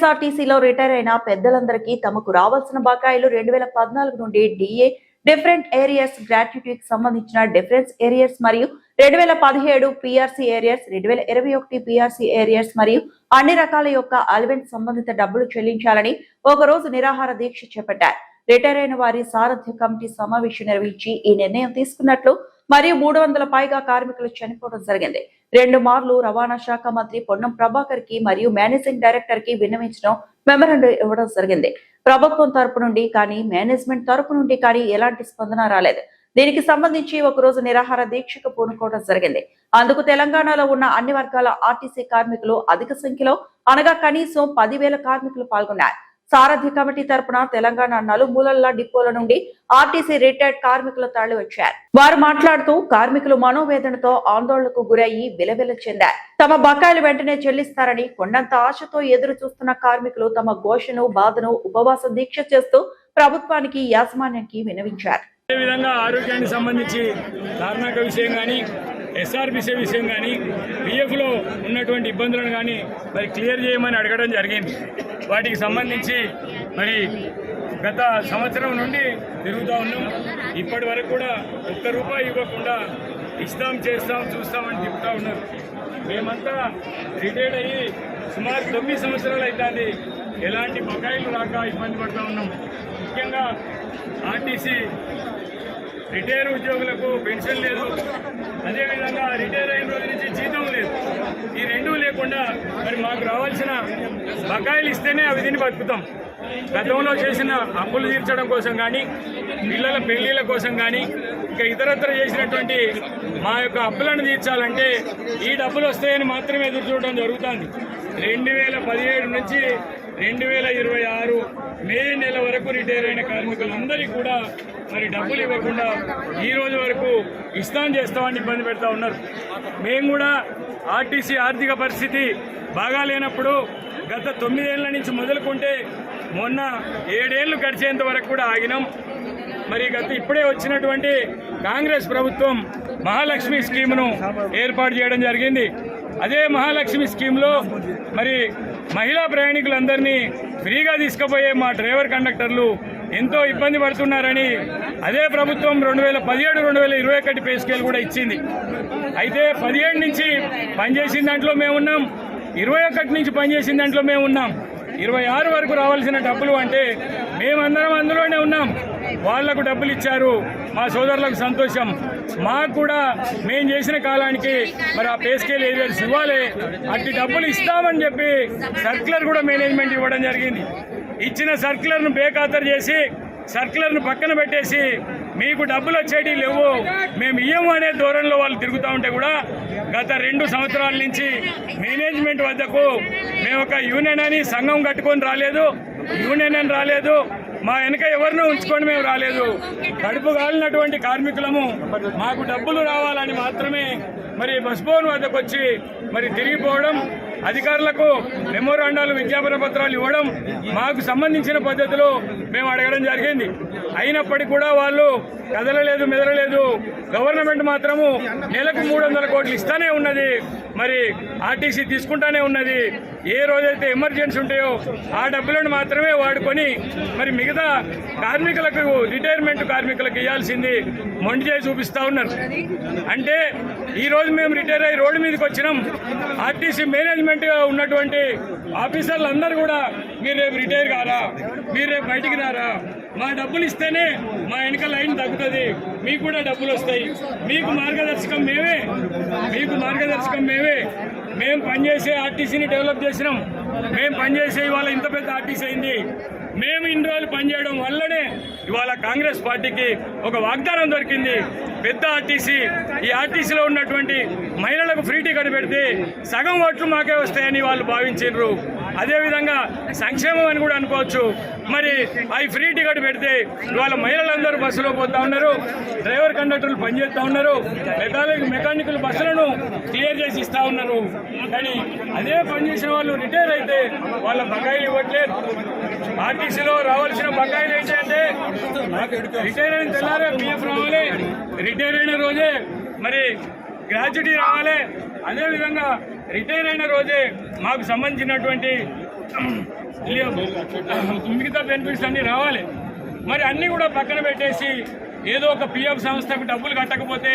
ఏపీఎస్ఆర్టీసీలో retire అయిన పెద్దలందరికీ తమకు రావాల్సిన బకాయిలు 2014 నుండి డిఏ డిఫరెంట్ ఏరియర్స్ గ్రాట్యుటీకి సంబంధించిన డిఫరెన్స్ ఏరియర్స్ మరియు 2017 పీఆర్సీ ఏరియర్స్ 2021 పీఆర్సీ ఏరియర్స్ మరియు అన్ని రకాల యొక్క అలవెన్స్ సంబంధిత డబ్బులు చెల్లించాలని ఒకరోజు నిరాహార దీక్ష చేపట్టారు. రిటైర్ అయిన వారి సారథ్య కమిటీ సమావేశం నిర్వహించి ఈ నిర్ణయం తీసుకున్నట్లు మరియు 300 పైగా కార్మికులు చనిపోవడం జరిగింది. 2 మార్లు రవాణా శాఖ మంత్రి పొన్నం ప్రభాకర్ కి మరియు మేనేజింగ్ డైరెక్టర్ కి విన్నవించడం మెమరాండం ఇవ్వడం జరిగింది. ప్రభుత్వం తరపు నుండి కానీ మేనేజ్మెంట్ తరపు నుండి కానీ ఎలాంటి స్పందన రాలేదు. దీనికి సంబంధించి ఒకరోజు నిరాహార దీక్షకు పూనుకోవడం జరిగింది. అందుకు తెలంగాణలో ఉన్న అన్ని వర్గాల ఆర్టీసీ కార్మికులు అధిక సంఖ్యలో అనగా కనీసం 10,000 కార్మికులు పాల్గొన్నారు. సారథ్య కమిటీ తరపున తెలంగాణ నలుమూలల డిపోల నుండి ఆర్టీసీ రిటైర్డ్ కార్మికులు తరలి వచ్చారు. వారు మాట్లాడుతూ కార్మికులు మనోవేదనతో ఆందోళనకు గురయ్యి విలవిల చెందారు. తమ బకాయిలు వెంటనే చెల్లిస్తారని కొండంత ఆశతో ఎదురు చూస్తున్న కార్మికులు తమ ఘోషను బాధను ఉపవాస దీక్ష చేస్తూ ప్రభుత్వానికి యాజమాన్యానికి విన్నవించారు. అదేవిధంగా ఆరోగ్యానికి సంబంధించి కార్మిక విషయం కానీ ఎస్ఆర్బిసి విషయం కానీ పిఎఫ్లో ఉన్నటువంటి ఇబ్బందులను కానీ మరి క్లియర్ చేయమని అడగడం జరిగింది. వాటికి సంబంధించి మరి గత సంవత్సరం నుండి తిరుగుతూ ఉన్నాం. ఇప్పటి వరకు కూడా ₹1 ఇవ్వకుండా ఇస్తాం చేస్తాం చూస్తామని చెప్తా ఉన్నారు. మేమంతా రిటైర్డ్ అయ్యి సుమారు 9 సంవత్సరాలు అవుతుంది. ఎలాంటి బకాయిలు రాక ఇబ్బంది పడుతూ ఉన్నాం. ముఖ్యంగా ఆర్టీసీ రిటైర్ ఉద్యోగులకు పెన్షన్ లేదు, అదేవిధంగా రిటైర్ అయిన రోజు నుంచి జీతం లేదు. ఈ రెండూ లేకుండా మరి మాకు రావాల్సిన బకాయిలు ఇస్తేనే అవి తిని బతుకుతాం. గతంలో చేసిన అప్పులు తీర్చడం కోసం కానీ పిల్లల పెళ్లిళ్ళ కోసం కానీ ఇంకా ఇతరత్ర చేసినటువంటి మా యొక్క అప్పులను తీర్చాలంటే ఈ డబ్బులు వస్తాయని మాత్రమే ఎదురు చూడడం జరుగుతుంది. 2017 నుంచి 2026 మే నెల వరకు రిటైర్ అయిన కార్మికులందరికీ కూడా మరి డబ్బులు ఇవ్వకుండా ఈ రోజు వరకు చేస్తామని ఇబ్బంది పెడతా ఉన్నారు. మేము కూడా ఆర్టీసీ ఆర్థిక పరిస్థితి బాగా లేనప్పుడు గత 9 ఏళ్ల నుంచి మొదలుకుంటే మొన్న 7 ఏళ్లు గడిచేంత వరకు కూడా ఆగినాం. మరి ఇప్పుడే వచ్చినటువంటి కాంగ్రెస్ ప్రభుత్వం మహాలక్ష్మి స్కీమ్ను ఏర్పాటు చేయడం జరిగింది. అదే మహాలక్ష్మి స్కీమ్లో మరి మహిళా ప్రయాణికులందరినీ ఫ్రీగా తీసుకుపోయే మా డ్రైవర్ కండక్టర్లు ఎంతో ఇబ్బంది పడుతున్నారని అదే ప్రభుత్వం 2017, 2021 పే స్కేల్ కూడా ఇచ్చింది. అయితే 17 నుంచి పనిచేసిన దాంట్లో మేము ఉన్నాం, 21 నుంచి పనిచేసిన దాంట్లో మేము ఉన్నాం. 26 వరకు రావాల్సిన డబ్బులు అంటే మేమందరం అందులోనే ఉన్నాం. వాళ్లకు డబ్బులు ఇచ్చారు, మా సోదరులకు సంతోషం. మాకు కూడా మేము చేసిన కాలానికి మరి ఆ పే స్కేల్ ఏరియాస్ ఇవ్వాలి, అట్టి డబ్బులు ఇస్తామని చెప్పి సర్క్యులర్ కూడా మేనేజ్మెంట్ ఇవ్వడం జరిగింది. ఇచ్చిన సర్క్యులర్ను బేఖాతరు చేసి సర్క్యులర్ను పక్కన పెట్టేసి మీకు డబ్బులు వచ్చేటి లేవు మేము ఇయ్యము అనే ధోరణిలో వాళ్ళు తిరుగుతూ ఉంటే కూడా గత 2 సంవత్సరాల నుంచి మేనేజ్మెంట్ వద్దకు మేము ఒక యూనియన్ అని సంఘం కట్టుకొని రాలేదు, యూనియన్ అని రాలేదు, మా వెనక ఎవరినో ఉంచుకొని మేము రాలేదు. కడుపు కాలినటువంటి కార్మికులము మాకు డబ్బులు రావాలని మాత్రమే మరి బస్ భవన్ వద్దకు వచ్చి మరి తిరిగిపోవడం, అధికారులకు మెమోరాండాలు విజ్ఞాపన పత్రాలు ఇవ్వడం, మాకు సంబంధించిన పద్ధతిలో మేము అడగడం జరిగింది. అయినప్పటికీ కూడా వాళ్ళు కదలలేదు, మెదలలేదు. గవర్నమెంట్ మాత్రము నెలకు 300 కోట్లు ఇస్తానే ఉన్నది, మరి ఆర్టీసీ తీసుకుంటానే ఉన్నది. ఏ రోజైతే ఎమర్జెన్సీ ఉంటాయో ఆ డబ్బులను మాత్రమే వాడుకొని మరి మిగతా కార్మికులకు, రిటైర్మెంట్ కార్మికులకు ఇవ్వాల్సింది మొండి చేసి చూపిస్తూ ఉన్నారు. అంటే ఈరోజు మేము రిటైర్ అయ్యి రోడ్డు మీదకి వచ్చినాం. ఆర్టీసీ మేనేజ్మెంట్గా ఉన్నటువంటి ఆఫీసర్లు అందరూ కూడా మీరు రేపు రిటైర్ కారా, మీరు రేపు బయటికి రారా, మా డబ్బులు ఇస్తేనే మా వెనక లైన్ తగ్గుతుంది, మీకు కూడా డబ్బులు వస్తాయి, మీకు మార్గదర్శకం మేమే. మేము పనిచేసే ఆర్టీసీని డెవలప్ చేసినాం. మేము పనిచేసే ఇవాళ ఇంత పెద్ద ఆర్టీసీ అయింది. మేము ఇన్ని రోజులు పనిచేయడం వల్లనే ఇవాళ కాంగ్రెస్ పార్టీకి ఒక వాగ్దానం దొరికింది. పెద్ద ఆర్టీసీ, ఈ ఆర్టీసీలో ఉన్నటువంటి మహిళలకు ఫ్రీ టికెట్ పెడితే సగం ఓట్లు మాకే వస్తాయని వాళ్ళు భావించారు. అదేవిధంగా సంక్షేమం అని కూడా అనుకోవచ్చు. మరి అవి ఫ్రీ టికెట్ పెడితే ఇవాళ మహిళలందరూ బస్సులో పోతా ఉన్నారు, డ్రైవర్ కండక్టర్లు పనిచేస్తూ ఉన్నారు, మెకానికల్ బస్సులను క్లియర్ చేసి ఇస్తూ ఉన్నారు. కానీ అదే పనిచేసిన వాళ్ళు రిటైర్ అయితే వాళ్ళ బకాయిలు ఇవ్వట్లేదు. ఆర్టీసీలో రావాల్సిన బకాయిలు ఏంటంటే రిటైర్ అయిన తెల్లారే పిఎఫ్ రావాలి, రిటైర్ అయిన రోజే మరి గ్రాట్యుటీ రావాలి, అదేవిధంగా రిటైర్ అయిన రోజే మాకు సంబంధించినటువంటి మిగతా బెనిఫిట్స్ అన్నీ రావాలి. మరి అన్నీ కూడా పక్కన పెట్టేసి ఏదో ఒక పిఎఫ్ సంస్థకు డబ్బులు కట్టకపోతే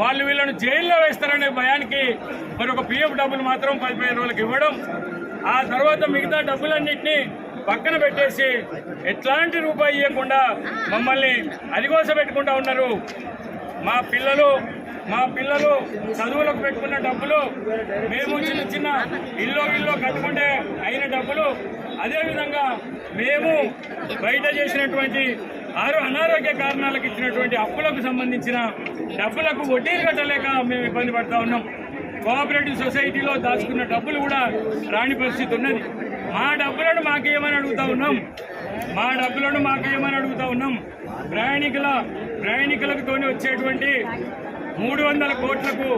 వాళ్ళు వీళ్ళను జైల్లో వేస్తారనే భయానికి మరి ఒక పిఎఫ్ డబ్బులు మాత్రం 15 రోజులకు ఇవ్వడం, ఆ తర్వాత మిగతా డబ్బులన్నింటినీ పక్కన పెట్టేసి ఎట్లాంటి రూపాయి ఇవ్వకుండా మమ్మల్ని అదిగోస పెట్టుకుంటా ఉన్నారు. మా పిల్లలు చదువులకు పెట్టుకున్న డబ్బులు, మేము చిన్న చిన్న ఇల్లు కట్టుకుంటే అయిన డబ్బులు, అదేవిధంగా మేము బయట చేసినటువంటి అనారోగ్య కారణాలకు ఇచ్చినటువంటి అప్పులకు సంబంధించిన డబ్బులకు వడ్డీలు కట్టలేక మేము ఇబ్బంది పడతా ఉన్నాం. కోఆపరేటివ్ సొసైటీలో దాచుకున్న డబ్బులు కూడా రాని పరిస్థితి ఉన్నది. మా డబ్బులను మాకేమని అడుగుతా ఉన్నాం. ప్రయాణికులకు తోని వచ్చేటువంటి 300 కోట్లకు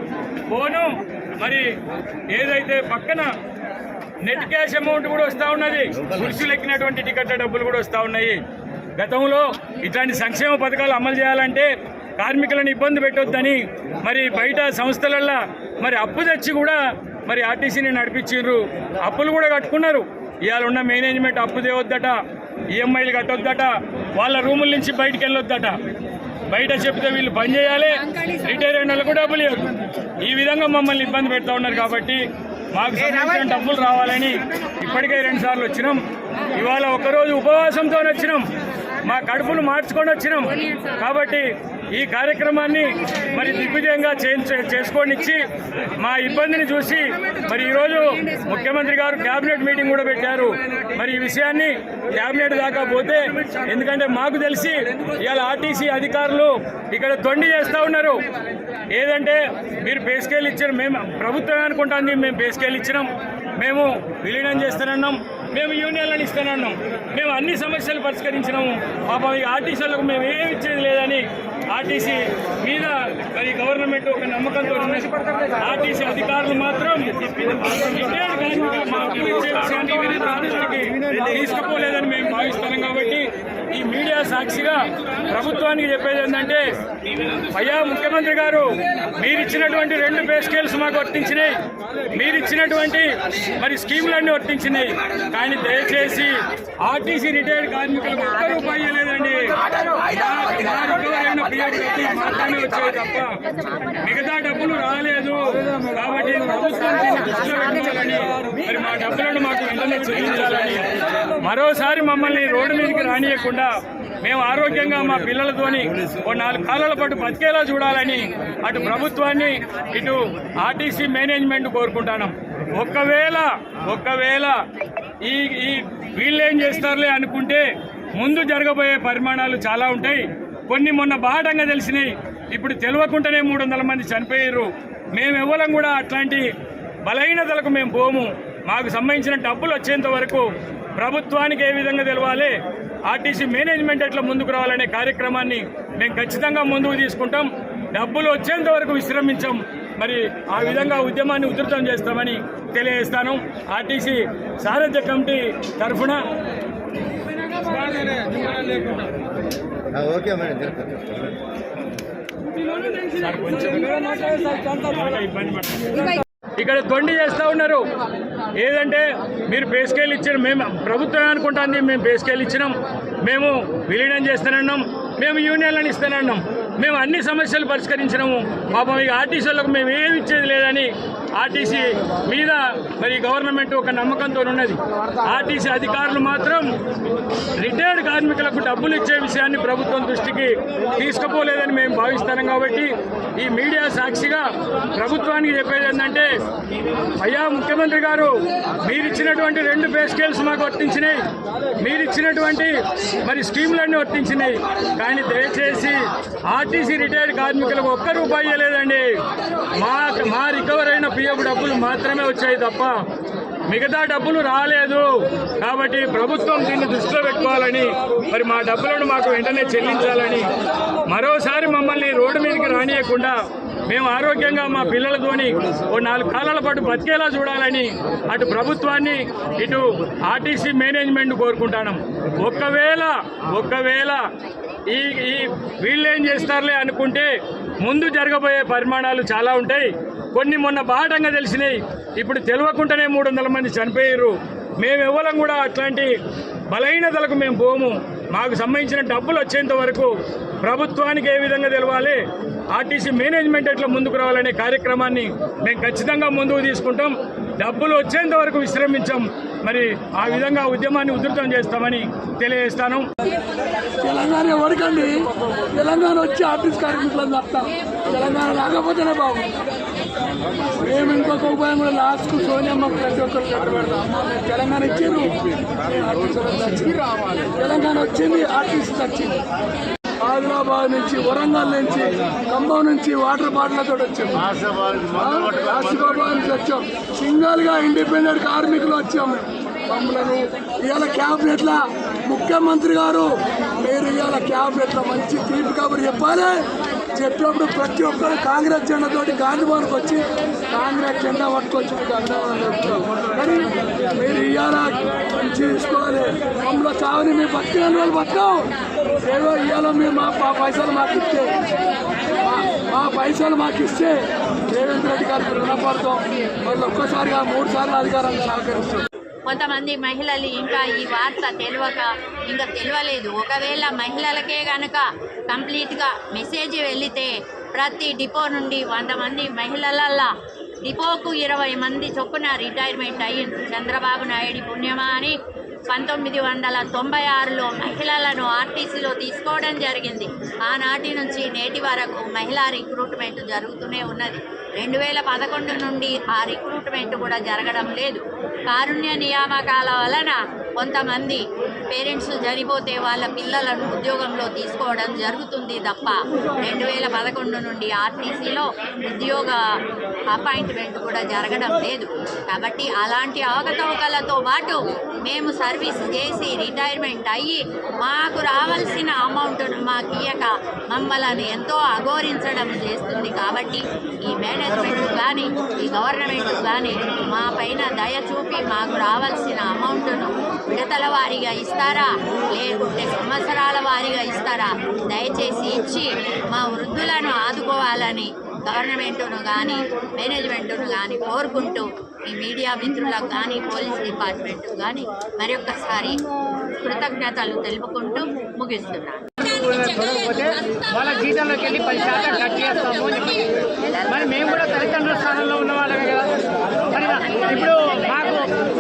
పోను, మరి ఏదైతే పక్కన నెట్ క్యాష్ అమౌంట్ కూడా వస్తూ ఉన్నది, పురుషులు ఎక్కినటువంటి టికెట్ల డబ్బులు కూడా వస్తూ ఉన్నాయి. గతంలో ఇట్లాంటి సంక్షేమ పథకాలు అమలు చేయాలంటే కార్మికులను ఇబ్బంది పెట్టొద్దని మరి బయట సంస్థలల్లో మరి అప్పు తెచ్చి కూడా మరి ఆర్టీసీని నడిపించారు. అప్పులు కూడా కట్టుకున్నారు. ఇవాళ ఉన్న మేనేజ్మెంట్ అప్పు తేవద్దట, ఈఎంఐలు కట్టొద్దట, వాళ్ళ రూముల నుంచి బయటికి వెళ్ళొద్దట. బయట చెప్తే వీళ్ళు పని చేయాలి, రిటైర్ అయిన వాళ్ళకు డబ్బులు ఇవ్వదు. ఈ విధంగా మమ్మల్ని ఇబ్బంది పెడతా ఉన్నారు. కాబట్టి మాకు సంబంధించిన డబ్బులు రావాలని ఇప్పటికే 2 సార్లు వచ్చినాం. ఇవాళ ఒకరోజు ఉపవాసంతో వచ్చినాం, మా కడుపులు మార్చుకొని వచ్చినాం. కాబట్టి ఈ కార్యక్రమాన్ని మరి దిగ్విజయంగా చేసుకోనిచ్చి మా ఇబ్బందిని చూసి మరి ఈరోజు ముఖ్యమంత్రి గారు క్యాబినెట్ మీటింగ్ కూడా పెట్టారు. మరి ఈ విషయాన్ని క్యాబినెట్ దాకా పోతే, ఎందుకంటే మాకు తెలిసి ఇవాళ ఆర్టీసీ అధికారులు ఇక్కడ తొండి చేస్తూ ఉన్నారు. ఏదంటే మీరు పే స్కేల్ ఇచ్చారు, మేము ప్రభుత్వం అనుకుంటాంది, మేము పే స్కేల్ ఇచ్చినాం, మేము విలీనం చేస్తానన్నాం, మేము యూనియన్లను ఇస్తానన్నాం, మేము అన్ని సమస్యలు పరిష్కరించినాము. పాపం ఈ ఆర్టీసీలకు మేము ఏమి ఇచ్చేది లేదని ఆర్టీసీ మీద మరి గవర్నమెంట్ ఒక నమ్మకంతో ఉన్నది. ఆర్టీసీ అధికారులు మాత్రం తీసుకుపోలేదని మేము భావిస్తున్నాం. కాబట్టి ఈ మీడియా సాక్షిగా ప్రభుత్వానికి చెప్పేది ఏంటంటే, అయ్యా ముఖ్యమంత్రి గారు, మీరిచ్చినటువంటి 2 పే స్కేల్స్ మాకు వర్తించినాయి, మీరిచ్చినటువంటి మరి స్కీములన్నీ వర్తించినాయి. కానీ దయచేసి ఆర్టీసీ రిటైర్డ్ కార్మికులకు ₹1 లేదండి. మాత్రమే వచ్చాయి తప్ప మిగతా డబ్బులు రాలేదు. కాబట్టి ప్రభుత్వం దీన్ని దృష్టిలో పెట్టుకోవాలని, మరి మా డబ్బులను మాకు వెంటనే చెల్లించాలని, మరోసారి మమ్మల్ని రోడ్డు మీదకి రానియకుండా మేము ఆరోగ్యంగా మా పిల్లలతోని 4 కాలాల పాటు బతికేలా చూడాలని అటు ప్రభుత్వాన్ని ఇటు ఆర్టీసీ మేనేజ్మెంట్ కోరుకుంటున్నాం. ఒకవేళ ఈ వీళ్ళేం చేస్తారులే అనుకుంటే ముందు జరగబోయే పరిమాణాలు చాలా ఉంటాయి. కొన్ని మొన్న బాహటంగా తెలిసినాయి, ఇప్పుడు తెలియకుండానే 300 మంది చనిపోయారు. మేము ఎవ్వరం కూడా అట్లాంటి బలహీనతలకు మేము పోము. మాకు సంబంధించిన డబ్బులు వచ్చేంత వరకు ప్రభుత్వానికి ఏ విధంగా తెలవాలి, ఆర్టీసీ మేనేజ్మెంట్ ఎట్లా ముందుకు రావాలనే కార్యక్రమాన్ని మేము ఖచ్చితంగా ముందుకు తీసుకుంటాం. డబ్బులు వచ్చేంత వరకు విశ్రమించాం. మరి ఆ విధంగా ఉద్యమాన్ని ఉధృతం చేస్తామని తెలియజేస్తాను. ఆర్టీసీ సారథ్య కమిటీ తరఫున ఇక్కడ తొండి చేస్తూ ఉన్నారు. ఏదంటే మీరు పే స్కేల్ ఇచ్చారు, మేము ప్రభుత్వం అనుకుంటాంది, మేము పే స్కేల్ ఇచ్చినాం, మేము విలీనం చేస్తానన్నాం, మేము యూనియన్లను ఇస్తానన్నాం, మేము అన్ని సమస్యలు పరిష్కరించినాము. పాపం ఈ ఆర్టీసీలకు మేము ఏమి ఇచ్చేది లేదని ఆర్టీసీ మీద మరి గవర్నమెంట్ ఒక నమ్మకంతో ఉన్నది. ఆర్టీసీ అధికారులు మాత్రం రిటైర్డ్ కార్మికులకు డబ్బులు ఇచ్చే విషయాన్ని ప్రభుత్వం దృష్టికి తీసుకుపోలేదని మేము భావిస్తున్నాం. కాబట్టి ఈ మీడియా సాక్షిగా ప్రభుత్వానికి చెప్పేది ఏంటంటే, అయ్యా ముఖ్యమంత్రి గారు, మీరిచ్చినటువంటి 2 పే స్కేల్స్ మాకు వర్తించినాయి, మీరిచ్చినటువంటి మరి స్కీములన్నీ వర్తించినాయి. కానీ దయచేసి ఆర్టీసీ రిటైర్డ్ కార్మికులకు ₹1 లేదండి. మా రికవర్ అయిన పిఎఫ్ డబ్బులు మాత్రమే వచ్చాయి తప్ప మిగతా డబ్బులు రాలేదు. కాబట్టి ప్రభుత్వం దీన్ని దృష్టిలో పెట్టుకోవాలని, మరి మా డబ్బులను మాకు వెంటనే చెల్లించాలని, మరోసారి మమ్మల్ని రోడ్డు మీదకి రానియకుండా మేము ఆరోగ్యంగా మా పిల్లలతోని 4 కాలాల పాటు బతికేలా చూడాలని అటు ప్రభుత్వాన్ని ఇటు ఆర్టీసీ మేనేజ్మెంట్ కోరుకుంటున్నాం. ఒకవేళ ఈ వీళ్ళేం చేస్తారులే అనుకుంటే ముందు జరగబోయే పరిమాణాలు చాలా ఉంటాయి. కొన్ని మొన్న బాహటంగా తెలిసినాయి, ఇప్పుడు తెలియకుండానే 300 మంది చనిపోయారు. మేము ఎవ్వరం కూడా అట్లాంటి బలహీనతలకు మేము పోము. మాకు సంబంధించిన డబ్బులు వచ్చేంత వరకు ప్రభుత్వానికి ఏ విధంగా తెలవాలి, ఆర్టీసీ మేనేజ్మెంట్ ఎట్లా ముందుకు రావాలనే కార్యక్రమాన్ని మేము ఖచ్చితంగా ముందుకు తీసుకుంటాం. డబ్బులు వచ్చేంత వరకు విశ్రమించాం. మరి ఆ విధంగా ఉద్యమాన్ని ఉధృతం చేస్తామని తెలియజేస్తాను. తెలంగాణ ఎవరికండి? తెలంగాణ వచ్చి ఆర్టీసీ కార్మికులను చెప్తాం. తెలంగాణ రాకపోతేనే బాబు. మేము ఇంకొక ఉపాయం కూడా లాస్ట్కు సోనియమ్మ ప్రతి ఒక్కరు లెటర్ పెడతాం. తెలంగాణ ఇచ్చారు, తెలంగాణ వచ్చింది, ఆర్టీసీ వచ్చింది. ఆదిలాబాద్ నుంచి, వరంగల్ నుంచి, ఖమ్మం నుంచి వాటర్ బాటిల్తో వచ్చాము. ఆసిఫాబాద్ నుంచి వచ్చాం. సింగల్గా ఇండిపెండెంట్ కార్మికులు వచ్చాము. మమ్మల్ని ఇవాళ క్యాబినెట్ల ముఖ్యమంత్రి గారు మీరు ఇవాళ క్యాబినెట్ల మంచి తీపి కబురు చెప్పాలి. చెప్పినప్పుడు ప్రతి ఒక్కరు కాంగ్రెస్ జెండాతోటి గాంధీభవన్కి వచ్చి కాంగ్రెస్ జెండా పట్టుకొచ్చి మీకు అభినందనలు చెప్తాం. కానీ మీరు ఇవాళ మంచి తీసుకోవాలి. మమ్మల్ని చావని మేము బతికిన రోజులు బతాం. ఏదో ఇవాళ మీరు మా పైసలు మాకు ఇస్తే, మా పైసలు మాకు ఇస్తే రేవంత్ రెడ్డి గారికి రుణపడతాం. వాళ్ళు ఒక్కసారిగా 3 సార్లు అధికారంగా సహకరిస్తాం. కొంతమంది మహిళలు ఇంకా ఈ వార్త తెలియలేదు. ఒకవేళ మహిళలకే గనక కంప్లీట్గా మెసేజ్ వెళితే ప్రతి డిపో నుండి 100 మంది మహిళలల్లా డిపోకు 20 మంది చొప్పున రిటైర్మెంట్ అయ్యింది. చంద్రబాబు నాయుడు పుణ్యమా అని 1996లో మహిళలను ఆర్టీసీలో తీసుకోవడం జరిగింది. ఆనాటి నుంచి నేటి వరకు మహిళా రిక్రూట్మెంట్ జరుగుతూనే ఉన్నది. 2011 నుండి ఆ రిక్రూట్మెంట్ కూడా జరగడం లేదు. కారుణ్య నియామకాల వలన కొంతమంది పేరెంట్స్ చనిపోతే వాళ్ళ పిల్లలను ఉద్యోగంలో తీసుకోవడం జరుగుతుంది తప్ప 2011 నుండి ఆర్టీసీలో ఉద్యోగ అపాయింట్మెంట్ కూడా జరగడం లేదు. కాబట్టి అలాంటి అవకతవకలతో పాటు మేము సర్వీస్ చేసి రిటైర్మెంట్ అయ్యి మాకు రావాల్సిన అమౌంట్ను మాకు ఇయ్యక మమ్మల్ని ఎంతో అఘోరించడం చేస్తుంది. కాబట్టి ఈ మేనేజ్మెంట్ కానీ ఈ గవర్నమెంట్ కానీ మా పైన దయ చూపి మాకు రావాల్సిన అమౌంట్ను విడతల వారీగా ఇస్తారా, లేకుంటే సంవత్సరాల వారీగా ఇస్తారా, దయచేసి ఇచ్చి మా వృద్ధులను ఆదుకోవాలని గవర్నమెంటును కానీ మేనేజ్మెంటును కానీ కోరుకుంటూ ఈ మీడియా మిత్రులకు కానీ పోలీస్ డిపార్ట్మెంట్ కానీ మరొకసారి కృతజ్ఞతలు తెలుపుకుంటూ ముగిస్తున్నాను. వాళ్ళ జీతంలోకి వెళ్ళి 10% కట్ చేస్తాము అని చెప్పి మరి మేము కూడా తల్లిదండ్రుల స్థానంలో ఉన్న వాళ్ళమే కదా. మరి ఇప్పుడు మాకు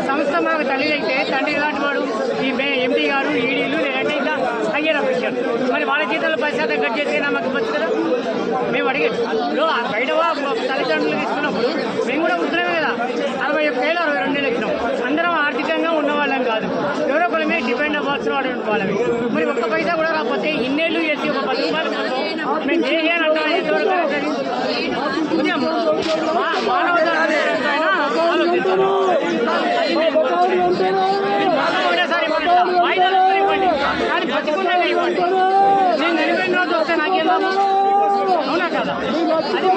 సంస్థ మాకు తల్లి అయితే తండ్రి ఇలాంటి వాడు ఈ ఎంపీ గారు, ఈడీలు లేదంటే ఇంకా హయ్యర్ అఫీషియల్, మరి వాళ్ళ జీతంలో 10% కట్ చేస్తే మాకు ఇవ్వచ్చు కదా. మేము అడిగేది ఇప్పుడు బయట తల్లిదండ్రులు తీసుకున్నప్పుడు మేము కూడా ఉంటున్నామే కదా. 61 ఏళ్ళు 62 ఏళ్ళు ఇచ్చినాం. అందరం ఆర్థికంగా ఉన్నవాళ్ళం కాదు, ఎవరో ఒకరి మీద డిపెండ్ అవ్వాల్సిన వాడు వాళ్ళవి. మరి ఒక్క పైసా కూడా రాకపోతే ఇన్నేళ్ళు చేసి ఒక 10 రూపాయలు కోసం మేము చేయాలని అంటాం. ఎంతవరకు ఉద్యమం మానవత ఒకటేసారి వాయిదాలు ఇవ్వండి, కానీ బతికున్నాగా ఇవ్వండి. నేను 20 రోజులు వస్తే నాకేం లాభం? అవునా కదా? అది